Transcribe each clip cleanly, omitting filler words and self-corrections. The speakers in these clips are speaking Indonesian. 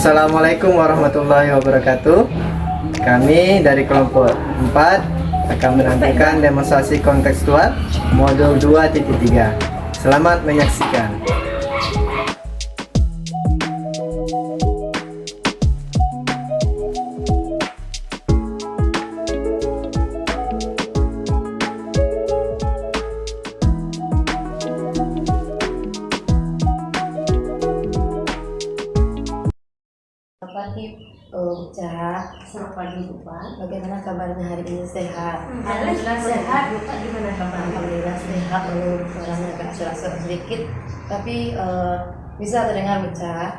Assalamualaikum warahmatullahi wabarakatuh. Kami dari kelompok 4 akan menampilkan demonstrasi kontekstual modul 2.3. Selamat menyaksikan. Selamat pagi, Cak. Selamat pagi, Bu Pak. Bagaimana kabarnya hari ini? Sehat? Alhamdulillah sehat. Bu Pak, gimana kabarnya? Alhamdulillah sehat. Suaranya agak serak-serak sedikit, tapi bisa terdengar, Bu Cak?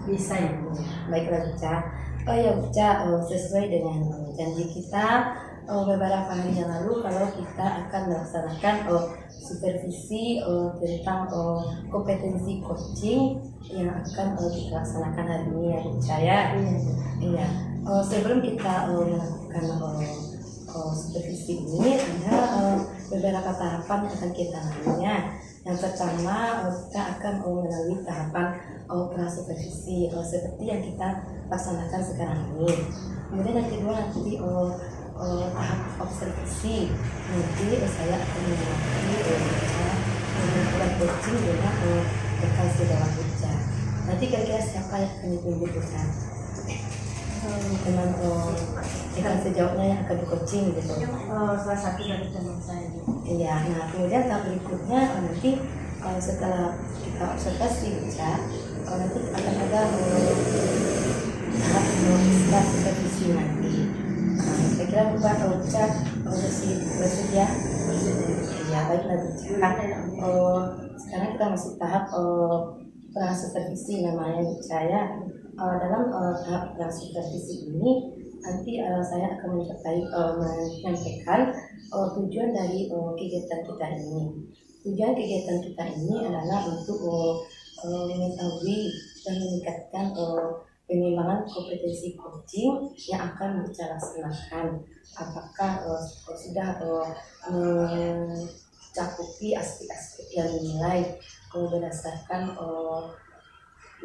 Bisa ya, Bu. Baiklah, Bu Cak. Ya, Bu Cak, sesuai dengan janji kita beberapa hari yang lalu, kalau kita akan melaksanakan supervisi tentang kompetensi coaching yang akan kita laksanakan hari ini, ya, Bu Cak, ya. Iya. Sebelum kita melakukan supervisi ini, ada beberapa tahapan yang akan kita lalui. Yang pertama, kita akan melalui tahapan pra-supervisi seperti yang kita laksanakan sekarang ini. Kemudian yang kedua nanti tahap observasi. Nanti saya akan melakukan coaching dengan rekan sejawat kerja. Nanti kira-kira siapa yang akan ditunjuk perusahaan? Teman rekan sejawatnya yang akan di coaching gitu. Salah satu dari teman saya. Iya. Nah, kemudian tahap berikutnya nanti setelah kita observasi kerja, nanti akan ada tahap supervisi nanti. Saya kira Bapak Cak bersedia. Ya, baiklah, Bu Cak. Sekarang kita masih tahap pra-supervisi namanya, Bu Cak, ya. Dalam tahap pra-supervisi ini nanti saya akan menyampaikan tujuan dari kegiatan kita ini. Tujuan kegiatan kita ini adalah untuk mengetahui dan meningkatkan pengembangan kompetensi coaching yang akan kita laksanakan. Apakah sudah mencakupi aspek-aspek yang dinilai berdasarkan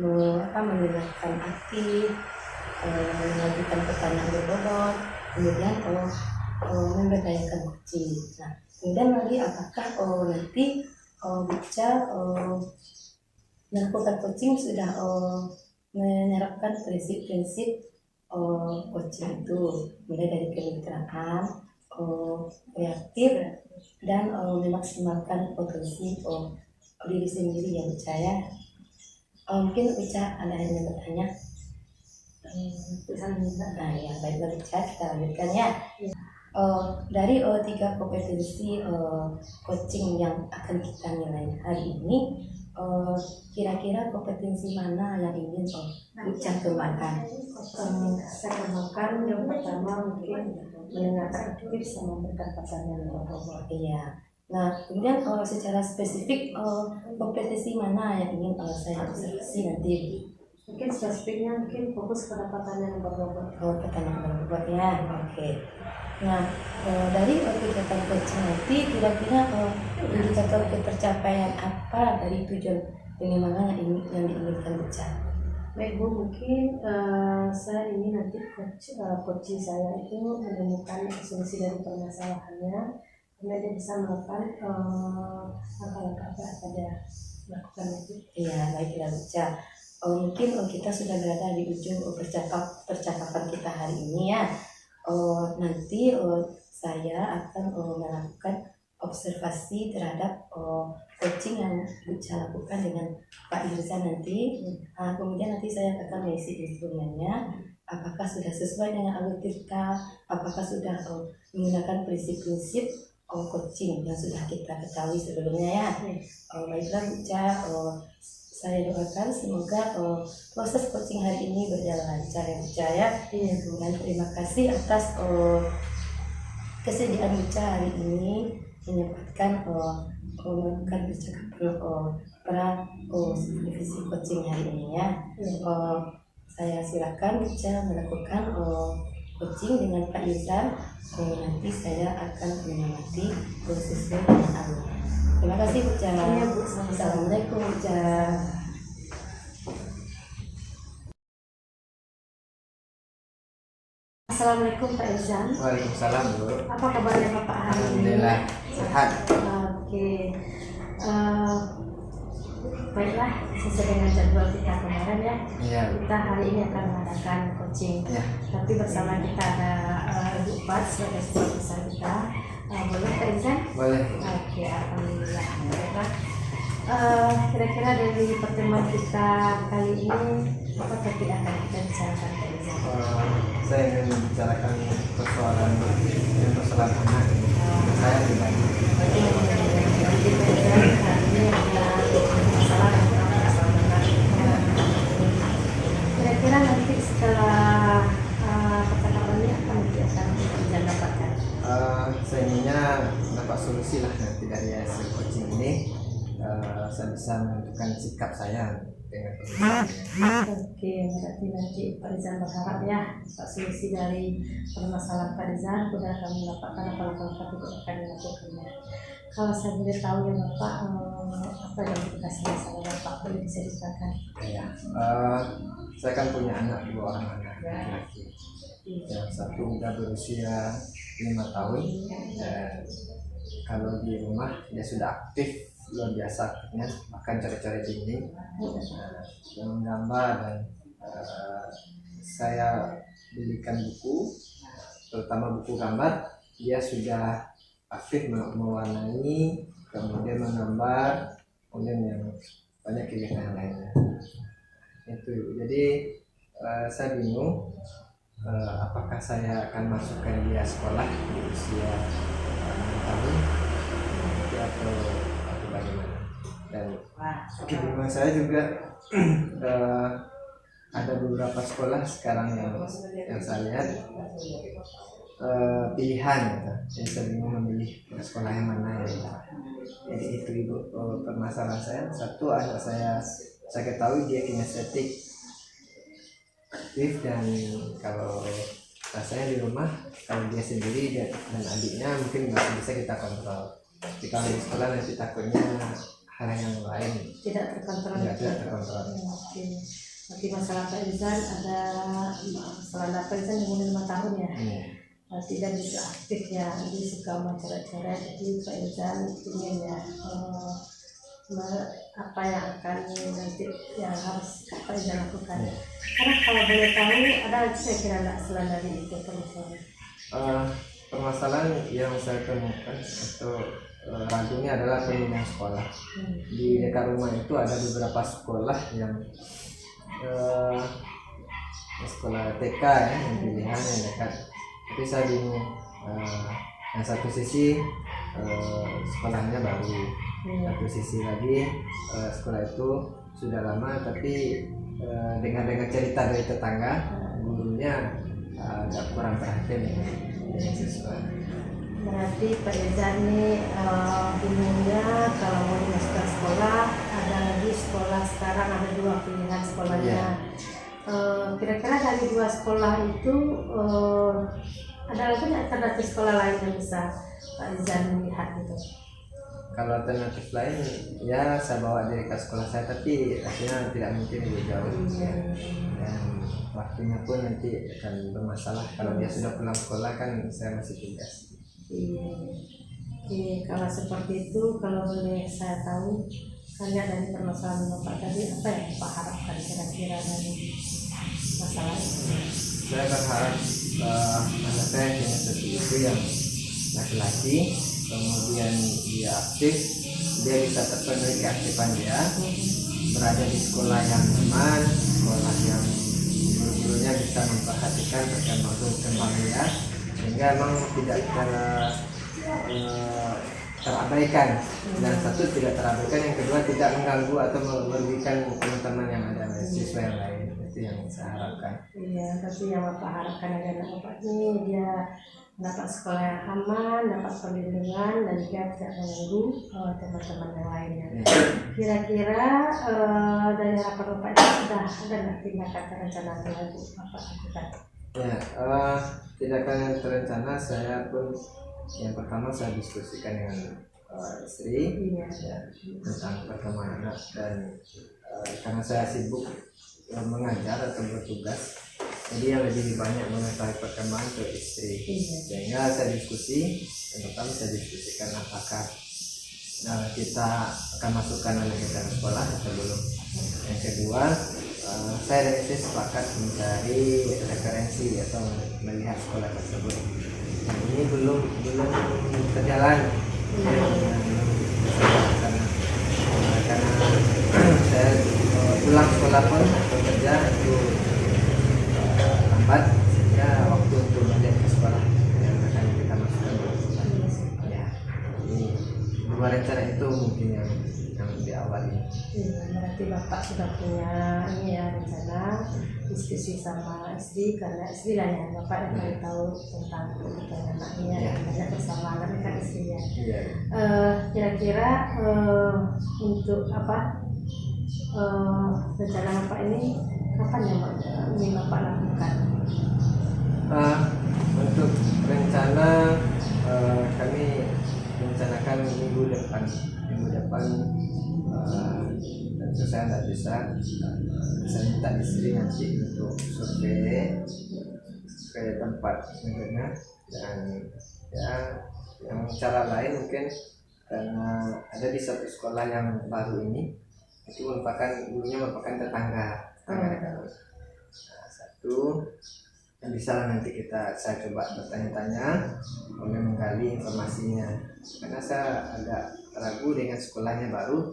mendengarkan aktif, mengajukan pertanyaan berbobot, kemudian memberdayakan coaching. Nah, kemudian nanti apakah nanti bisa melakukan coaching sudah menerapkan prinsip-prinsip coaching itu, mulai dari kemitraan, kreatif, dan memaksimalkan potensi diri sendiri yang percaya. Mungkin Uca ada yang bertanya? Nah, ya, baiklah Uca, kita lanjutkan, ya. Dari 3 kompetensi coaching yang akan kita nilai hari ini, kira-kira kompetensi mana yang ingin Uca kembangkan? Saya kembangkan yang pertama mungkin mendengarkan aktif sama berkata-kata yang berbobot. Iya. Nah, kemudian secara spesifik kompetensi mana yang ingin saya observasi nanti? Mungkin spesifiknya mungkin fokus pada pertanyaan yang berbobot. Pertanyaan berbobot, ya. Oke. Nah, dari kegiatan coaching nanti kira-kira indikator ketercapaian apa dari tujuan pengembangan yang diinginkan Uca? Baik, Bu, mungkin saya ini nanti coaching saya itu menemukan solusi dari permasalahannya, kemudian dia bisa melakukan langkah-langkah apa saja lakukan itu. Iya, baiklah Uca. Mungkin kita sudah berada di ujung percakapan kita hari ini, ya. Nanti saya akan melakukan observasi terhadap coaching yang Uca lakukan dengan Pak Irzan nanti. Kemudian nanti saya akan mengisi instrumennya, apakah sudah sesuai dengan alur kita, apakah sudah menggunakan prinsip-prinsip coaching yang sudah kita ketahui sebelumnya, ya. Baiklah Uca, saya doakan semoga proses coaching hari ini berjalan lancar, ya Uca, ya. Dan terima kasih atas kesediaan Uca hari ini menyempatkan melakukan percakapan supervisi coaching hari ini, ya. Saya silakan Uca melakukan coaching dengan Pak Irzan. Nanti saya akan mengamati prosesnya dengan alur. Terima kasih Uca. Iya, Bu. Assalamualaikum Uca. Assalamualaikum Pak Irzan. Waalaikumsalam Bu. Apa kabarnya Bapak hari ini? Alhamdulillah sehat. Oke. Baiklah, sesuai dengan jadwal kita kemarin ya. Iya. Kita hari ini akan mengadakan coaching. Ya. Tapi bersama kita ada Ibu Pat sebagai supervisor kita. Boleh Pak Irzan? Boleh. Oke, alhamdulillah. Baiklah. Kira-kira dari pertemuan kita kali ini apa topik akan kita bicarakan Pak Irzan? Saya ingin membicarakan persoalan anak saya pribadi. Jadi Pak Irzan hari ini ada masalah tentang masalah anak. Kira-kira nanti setelah percakapan ini apa nanti akan Pak Irzan dapatkan? Saya inginnya dapat solusi lah nanti dari hasil coaching ini. Saya bisa menentukan sikap saya dengan permasalahan. Oke, berarti nanti Pak Rizal berharap ya Pak solusi dari permasalahan Pak Rizal sudah akan mendapatkan apa-apa itu akan dilakukannya. Kalau saya boleh tahu ya Bapak, apa yang dikasih masalah Bapak boleh bisa diceritakan? Ya, saya kan punya anak, 2 orang anak laki-laki. Yang satu udah berusia 5 tahun dan kalau di rumah dia sudah aktif luar biasa aktifnya, bahkan cari-cari dinding, menggambar dan saya belikan buku, terutama buku gambar. Dia sudah aktif mewarnai, kemudian menggambar, kemudian yang banyak kegiatan lainnya. Itu jadi saya bingung apakah saya akan masukkan dia sekolah di usia 6 tahun atau bagaimana. Dan kebingungan saya juga ada beberapa sekolah sekarang yang saya lihat pilihan gitu. Jadi saya bingung memilih sekolah yang mana ya. Jadi itu Ibu permasalahan saya. Satu, anak saya ketahui dia kinestetik aktif, dan kalau rasanya di rumah kalau dia sendiri dan adiknya mungkin masih bisa kita kontrol. Tapi kalau di sekolah nanti takutnya hal yang lain Tidak terkontrol. tidak terkontrol. Oke. Berarti masalah Pak Rizal ada masalah Pak Rizal yang umur 5 tahun ya. Tidak bisa aktif ya, dia suka mencoret-coret. Jadi Pak Rizal ingin ya apa yang akan nanti yang harus Pak Rizal lakukan. Karena kalau boleh tahu ada saya kira nggak selain dari itu permasalahan. Permasalahan yang saya temukan atau ragunya adalah pemilihan sekolah. Di dekat rumah itu ada beberapa sekolah yang sekolah TK ya, yang pilihan yang dekat. Tapi saya bingung, yang satu sisi sekolahnya baru, satu sisi lagi sekolah itu sudah lama, tapi dengan cerita dari tetangga, gurunya agak kurang perhatian dengan siswa. Berarti Pak Rizal ini bingungnya kalau mau dimasukkan sekolah, ada lagi sekolah sekarang ada 2 pilihan sekolahnya. Kira-kira dari 2 sekolah itu ada lagi alternatif sekolah lain yang bisa Pak Rizal melihat gitu? Kalau alternatif lain ya saya bawa dia ke sekolah saya, tapi akhirnya tidak mungkin lebih jauh ya. Dan waktunya pun nanti akan bermasalah kalau dia sudah pulang sekolah, kan saya masih tugas. Iya. Oke, kalau seperti itu, kalau boleh saya tahu, saya dari permasalahan Bapak tadi, apa yang Bapak harapkan kira-kira dari masalah itu? Saya berharap anak saya punya seperti itu, yang laki-laki, kemudian dia aktif, dia bisa terpenuhi keaktifan dia, berada di sekolah yang nyaman, sekolah yang guru-gurunya bisa memperhatikan perkembangan dia, sehingga memang tidak terabaikan. Dan satu, tidak terabaikan, yang kedua tidak mengganggu atau merugikan teman-teman yang ada, siswa yang lain. Itu yang saya harapkan. Iya, tapi yang Bapak harapkan agar Bapak ini dia dapat sekolah yang aman, dapat perlindungan, dan juga tidak mengganggu teman-teman yang lainnya. Kira-kira dari harapan Bapak itu sudah ada nggak tindakan terencana atau lagi Bapak lakukan? Ya, tindakan yang terencana saya pun yang pertama saya diskusikan dengan istri ya, tentang perkembangan anak, dan karena saya sibuk mengajar atau bertugas, jadi yang lebih banyak mengetahui perkembangan ke istri. Iya. Sehingga saya diskusi, yang pertama saya diskusikan apakah kita akan masukkan anak kita ke sekolah atau belum. Yang kedua, saya dan istri sepakat mencari referensi atau melihat sekolah tersebut. Nah, ini belum berjalan. Karena saya pulang sekolah pun atau kerja itu lambat, sehingga waktu untuk melihat ke sekolah yang akan kita masukkan ke sekolah. Ya, ini dua rencana itu mungkin yang di awal ini. Berarti Bapak sudah punya ini ya rencana diskusi sama istri, karena istri lah ya Bapak yang paling tahu tentang kebutuhan anaknya Iya. dan banyak bersama anak kan istrinya. Iya. Kira-kira untuk apa rencana Bapak ini kapan yang ingin Bapak lakukan? Untuk rencana kami rencanakan minggu depan tentu saya tidak bisa, saya minta istri nanti untuk survei tempat sebenarnya, dan ya yang cara lain mungkin karena ada di satu sekolah yang baru ini itu gurunya merupakan tetangga dekat. Nah, satu yang bisa nanti saya coba bertanya-tanya, kemudian menggali informasinya, karena saya agak ragu dengan sekolahnya baru.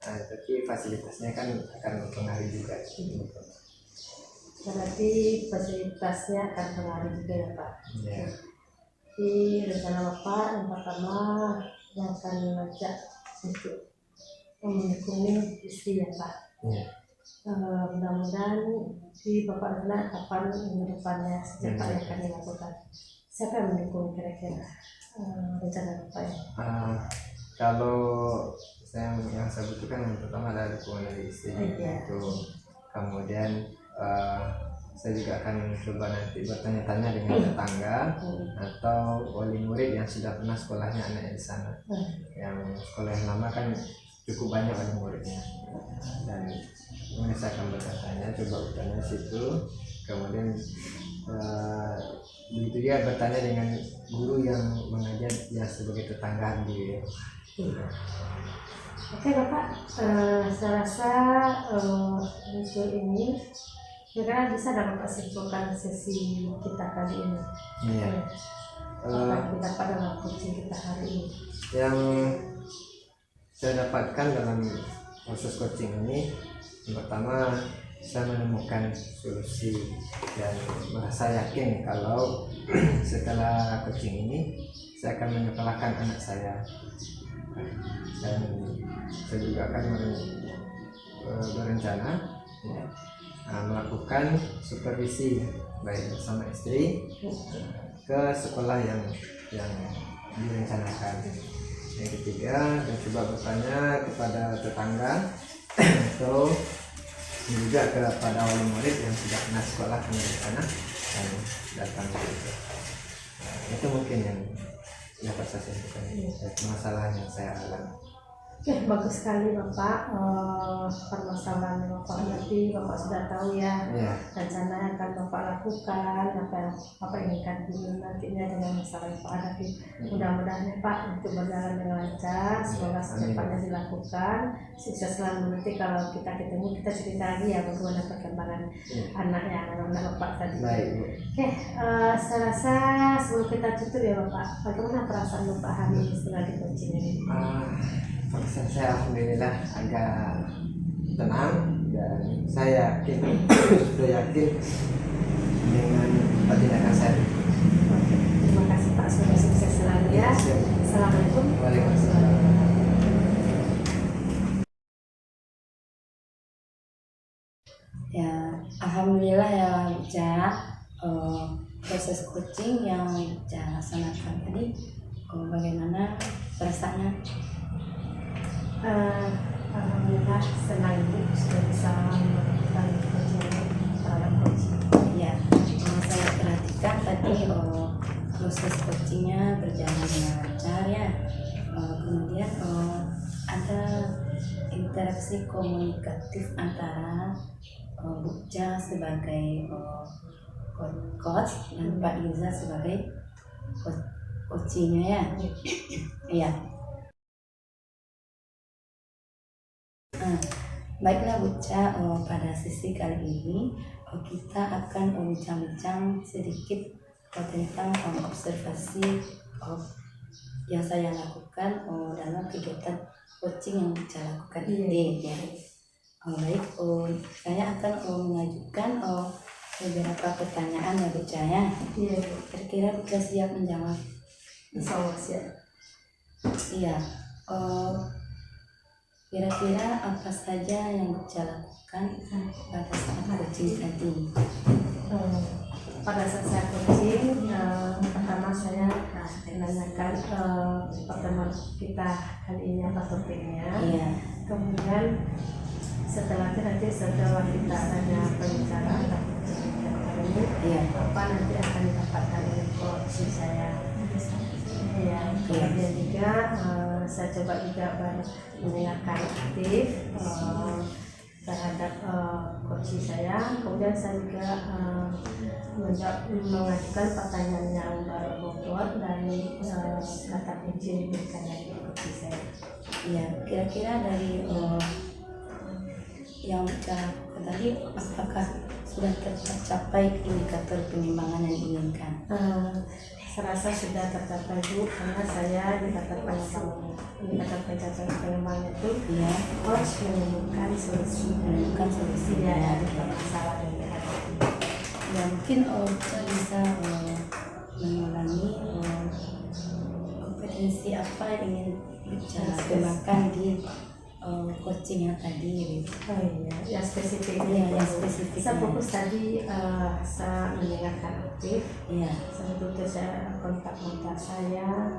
Tapi fasilitasnya kan akan mempengaruhi juga. Berarti fasilitasnya akan pengaruh juga ya Pak. Ya. Di rencana Bapak yang pertama yang akan mengajak untuk mendukung istri ya Pak. Ya. Mudah-mudahan di Bapak rencana kapan minggu depannya secepatnya akan dilakukan. Siapa yang mendukung kira-kira rencana Bapak ya? Kalau yang saya butuhkan yang pertama adalah dukungan dari istri. Iya. Itu kemudian saya juga akan coba nanti bertanya-tanya dengan tetangga atau wali murid yang sudah pernah sekolahnya anaknya di sana. Yang sekolah yang lama kan cukup banyak wali muridnya, dan kemudian saya akan bertanya, coba bertanya di situ. Kemudian begitu dia bertanya dengan guru yang mengajar ya sebagai tetangga di. Oke Bapak, saya rasa untuk ini kira-kira bisa dapat simpulkan sesi kita kali ini. Iya. Apa yang didapat dalam coaching kita hari ini? Yang saya dapatkan dalam proses coaching ini, yang pertama saya menemukan solusi dan merasa yakin kalau setelah coaching ini saya akan menyekolahkan anak saya, dan saya juga akan berencana melakukan supervisi baik bersama istri ke sekolah yang direncanakan. Yang ketiga, saya coba bertanya kepada tetangga atau juga kepada wali murid yang sudah pernah sekolah di sana dan datang gitu. Itu mungkin yang dapat saya sampaikan, permasalahan yang saya alami. Oke, bagus sekali Bapak. Permasalahan Bapak nanti Bapak sudah tahu ya, rencana yang akan Bapak lakukan, apa yang Bapak inginkan dulu nantinya dengan masalah yang Bapak hadapi. Mudah-mudahan ya Pak untuk berjalan dengan lancar, semoga secepatnya dilakukan. Sukses selalu. Nanti kalau kita ketemu kita cerita lagi ya bagaimana perkembangan anak Bapak tadi. Baik, Bu. Oke, saya rasa sebelum kita tutup ya Bapak, bagaimana perasaan Bapak hari ini setelah di coaching ini? Perasaan saya alhamdulillah agak tenang, dan saya sudah yakin dengan tindakan saya. Oke, terima kasih Pak, sudah sukses selalu ya. Assalamualaikum. Waalaikumsalam. Ya, alhamdulillah ya Ja, proses coaching yang Ja laksanakan tadi, bagaimana perasaannya? Alhamdulillah senang Ibu sudah bisa melakukan coaching terhadap coaching. Ya, saya perhatikan tadi proses coachingnya berjalan dengan lancar ya. Kemudian ada interaksi komunikatif antara Bu Ja sebagai coach dan Pak Iza sebagai coachingnya ya. Iya. Baiklah Buca, pada sesi kali ini kita akan bincang-bincang sedikit tentang observasi yang saya lakukan dalam kegiatan coaching yang Buca lakukan ini ya. Baik, saya akan mengajukan beberapa pertanyaan ya Buca ya. Iya, Kira-kira Buca siap menjawab? insyaallah siap. Iya. Kira-kira apa saja yang Buca lakukan pada saat coaching tadi? Pada saat saya coaching, pertama saya menanyakan pertemuan kita kali ini apa topiknya. Iya. Kemudian setelah kita ada pembicaraan atau percakapan kali ini, Iya. apa nanti akan didapatkan oleh coach saya. Ya, kemudian juga saya coba juga mendengarkan aktif terhadap coach saya. Kemudian saya juga mengajukan pertanyaan yang berbobot dari kata kunci yang diberikan dari coach saya. Iya. Kira-kira dari yang Buca lakukan tadi, apakah sudah tercapai indikator penimbangan yang diinginkan? Saya rasa sudah tercapai Bu, karena saya indikator pengembangan itu Iya. coach menemukan solusi Solusinya dari permasalahan yang dihadapi. Ya mungkin Buca bisa mengulangi kompetensi apa yang ingin Buca kembangkan di coaching yang tadi gitu. Oh iya, yang spesifik. Iya, yang spesifik. Saya fokus tadi saya mendengarkan aktif. Iya. Sebetulnya saya kontak mata saya,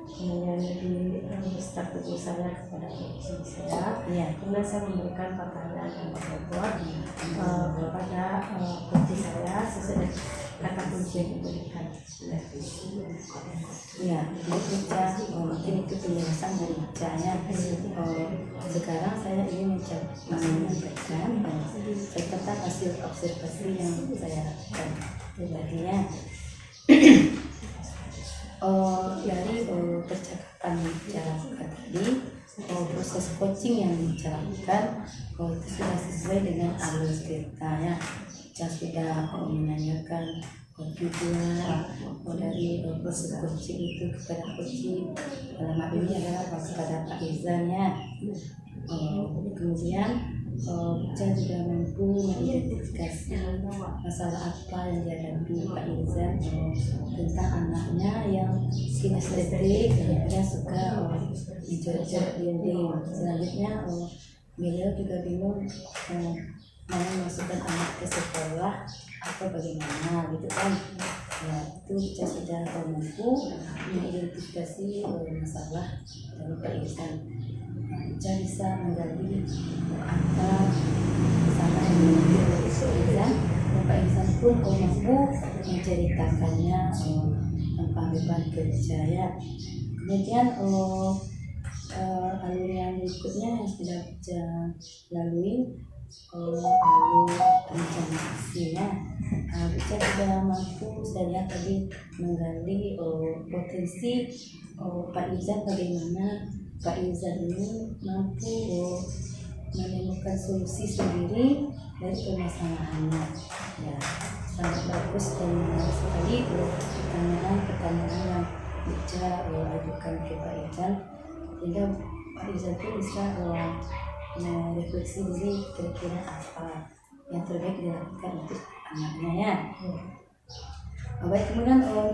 kemudian di register tubuh saya kepada coaching saya. Iya. Kemudian saya memberikan pertanyaan yang berbobot kepada coaching saya sesuai dengan kata kunci yang diberikan. Iya, jadi Buca mungkin itu penjelasan dari Buca ya. Sekarang saya ingin menyampaikan catatan hasil observasi yang saya lakukan. Tadinya dari percakapan Buca lakukan tadi, proses coaching yang Buca lakukan itu sudah sesuai dengan alur ceritanya. Buca sudah menanyakan juga dari proses coaching itu kepada coaching dalam hal ini adalah kepada Pak Izan ya. Kemudian Buca juga mampu mengidentifikasi masalah apa yang dihadapi Pak Izan tentang anaknya yang kinestetik dan suka mencoret-coret dinding. Selanjutnya beliau juga bingung mau memasukkan anak ke sekolah atau bagaimana gitu kan. Ya itu Buca sudah mampu mengidentifikasi masalah dari Pak Izan. Buca bisa menggali apa masalah yang dimiliki oleh Pak Izan, dan Pak Izan pun mampu menceritakannya tanpa beban kerja ya. Kemudian alur yang berikutnya yang sudah Buca lalui, alur rencana aksinya. Buca sudah mampu, saya lihat tadi, menggali potensi Pak Izan, bagaimana Pak Izan ini mampu menemukan solusi sendiri dari permasalahannya. Ya, sangat bagus dan menarik sekali pertanyaan-pertanyaan yang Buca ajukan ke Pak Izan, sehingga Pak Izan pun bisa merefleksi diri kira-kira apa yang terbaik dilakukan untuk anaknya ya. Baik, kemudian alur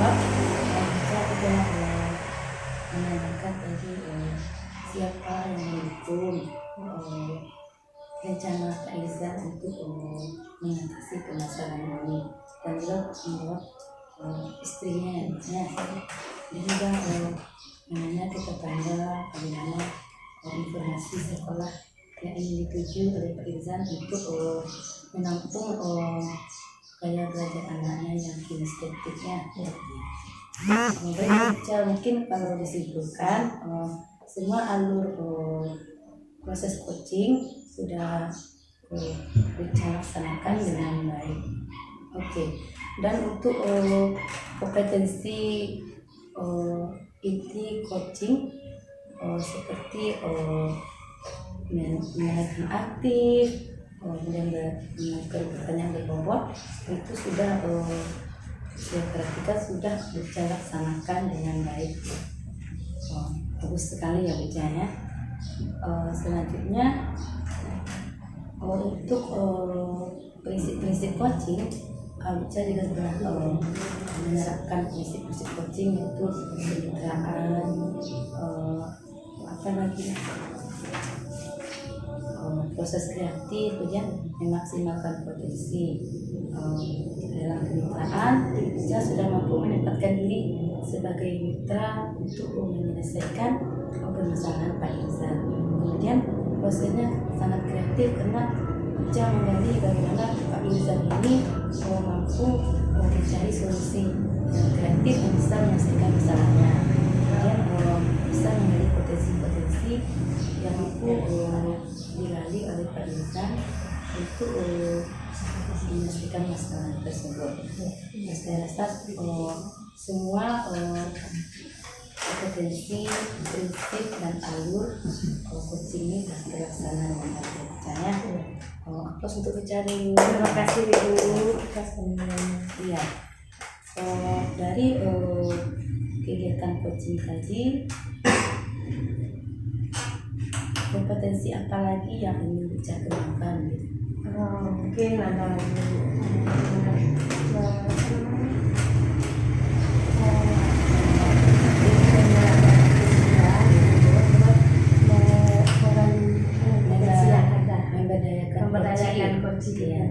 bab Buca juga menanyakan tadi siapa yang mendukung rencana Pak Izan untuk mengatasi permasalahan ini, dan juga menjawab istrinya ya. Dan juga menanya ke tetangga bagaimana informasi sekolah yang ingin dituju oleh Pak Izan untuk menampung gaya belajar anaknya yang kinestetiknya. Mungkin kalau disimpulkan semua alur proses coaching sudah bisa laksanakan dengan baik. Oke. Dan untuk kompetensi inti coaching seperti manajemen aktif, kemudian mengatur pertanyaan berbobot, itu sudah saya perhatikan sudah bisa laksanakan dengan baik. Bagus sekali ya Bija ya. Selanjutnya untuk prinsip-prinsip coaching, Bija juga sudah menerapkan prinsip-prinsip coaching, yaitu kemitraan, proses kreatif, kemudian memaksimalkan potensi. Dalam kemitraan, Bija sudah mampu menempatkan diri sebagai mitra untuk menyelesaikan permasalahan Pak Irzal. Kemudian prosesnya sangat kreatif karena Bija menggali bagaimana Pak Irzal ini mampu mencari solusi yang kreatif yang bisa menyelesaikan masalahnya. Kemudian bisa menggali potensi-potensi yang mampu digali oleh Pak Irzal untuk menyelesaikan masalah tersebut. Saya rasa semua kompetensi, prinsip dan alur coaching ini sudah terlaksana dengan baik. Saya aplaus untuk bicara. Terima kasih Ibu atas penjelasannya. Iya. Dari kegiatan coaching tadi, kompetensi apa lagi yang ingin Bija kembangkan gitu? Mungkin ada memberdayakan coaching. Ya.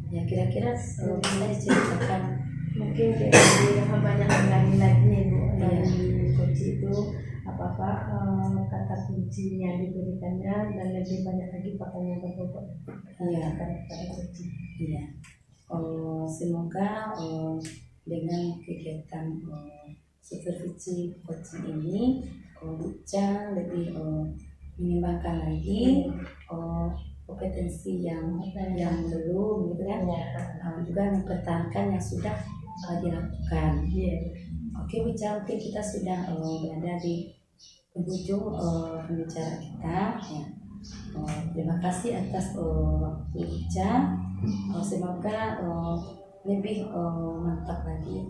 Ya kira-kira bisa diceritakan Mungkin lebih banyak lagi nih Bu dari coaching itu apa kata kuncinya diberikannya dan lebih banyak lagi pertanyaan berbobot pada coaching. Iya. Semoga dengan kegiatan supervisi coaching ini Bija lebih mengembangkan lagi kompetensi yang belum gitu kan, juga mempertahankan yang sudah dilakukan. Oke Bija, mungkin kita sudah berada di penghujung pembicaraan kita ya. Terima kasih atas waktu Bija. Semoga lebih mantap lagi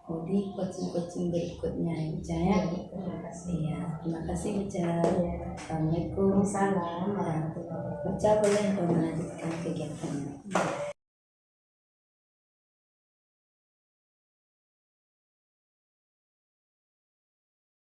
di coaching berikutnya ya Bija ya. Terima kasih. Iya, terima kasih Bija. Assalamualaikum. Salam. Bija boleh melanjutkan.